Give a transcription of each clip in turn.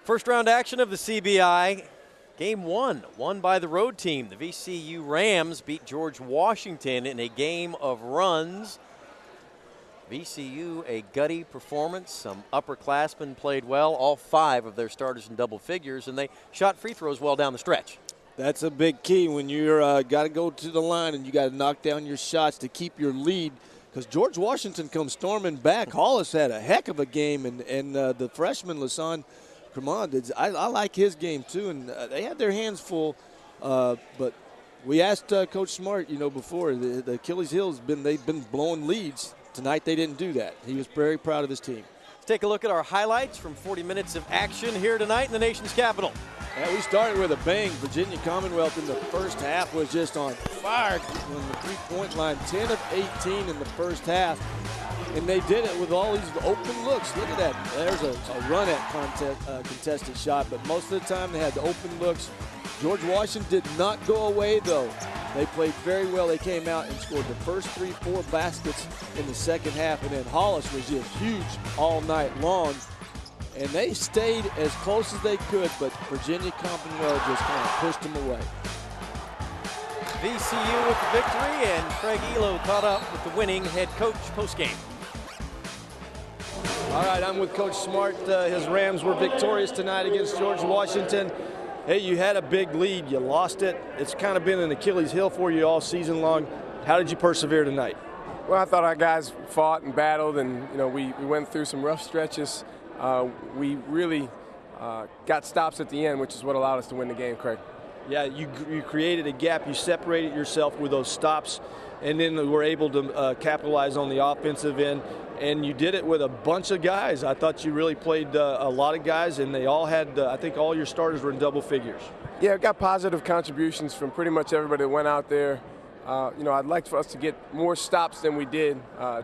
First round action of the CBI. Game one, won by the road team. The VCU Rams beat George Washington in a game of runs. VCU, a gutty performance. Some upperclassmen played well. All 5 of their starters in double figures, and they shot free throws well down the stretch. That's a big key when you're got to go to the line and you got to knock down your shots to keep your lead. Because George Washington comes storming back. Hollis had a heck of a game, and the freshman, Lasan Cremond, I like his game too, and they had their hands full. But we asked Coach Smart, before the Achilles heel they've been blowing leads. Tonight they didn't do that. He was very proud of his team. Let's take a look at our highlights from 40 minutes of action here tonight in the nation's capital. Yeah, we started with a bang. Virginia Commonwealth in the first half was just on fire on the three-point line. 10 of 18 in the first half. And they did it with all these open looks. Look at that. There's a run at contested shot, but most of the time they had the open looks. George Washington did not go away, though. They played very well. They came out and scored the first 3-4 baskets in the second half, and then Hollis was just huge all night long. And they stayed as close as they could, but Virginia Commonwealth just kind of pushed them away. VCU with the victory, and Craig Elo caught up with the winning head coach postgame. All right, I'm with Coach Smart. His Rams were victorious tonight against George Washington. Hey, you had a big lead. You lost it. It's kind of been an Achilles heel for you all season long. How did you persevere tonight? Well, I thought our guys fought and battled, and we went through some rough stretches. We really got stops at the end, which is what allowed us to win the game, Craig. Yeah, you created a gap. You separated yourself with those stops, and then were able to capitalize on the offensive end. And you did it with a bunch of guys. I thought you really played a lot of guys, and they all had, I think all your starters were in double figures. Yeah, we got positive contributions from pretty much everybody that went out there. I'd like for us to get more stops than we did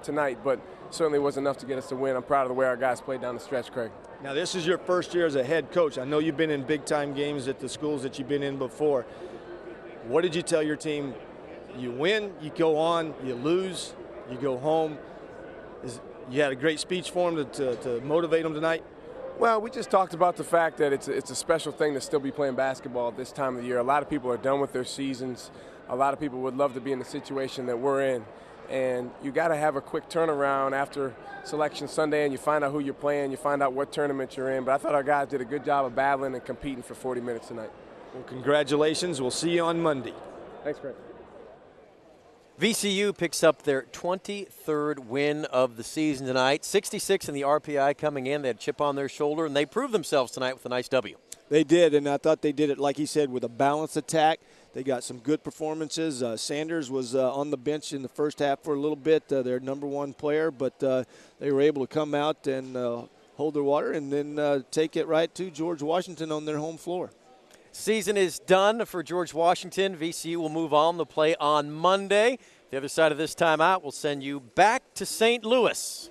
tonight, but certainly wasn't enough to get us to win. I'm proud of the way our guys played down the stretch, Craig. Now, this is your first year as a head coach. I know you've been in big-time games at the schools that you've been in before. What did you tell your team? You win, you go on, you lose, you go home. You had a great speech for them to motivate them tonight? Well, we just talked about the fact that it's a special thing to still be playing basketball at this time of the year. A lot of people are done with their seasons. A lot of people would love to be in the situation that we're in. And you got to have a quick turnaround after Selection Sunday, and you find out who you're playing, you find out what tournament you're in. But I thought our guys did a good job of battling and competing for 40 minutes tonight. Well, congratulations. We'll see you on Monday. Thanks, Craig. VCU picks up their 23rd win of the season tonight. 66 in the RPI coming in. They had a chip on their shoulder, and they proved themselves tonight with a nice W. They did, and I thought they did it, like he said, with a balanced attack. They got some good performances. Sanders was on the bench in the first half for a little bit, their number one player, but they were able to come out and hold their water and then take it right to George Washington on their home floor. Season is done for George Washington. VCU will move on to play on Monday. The other side of this timeout will send you back to St. Louis.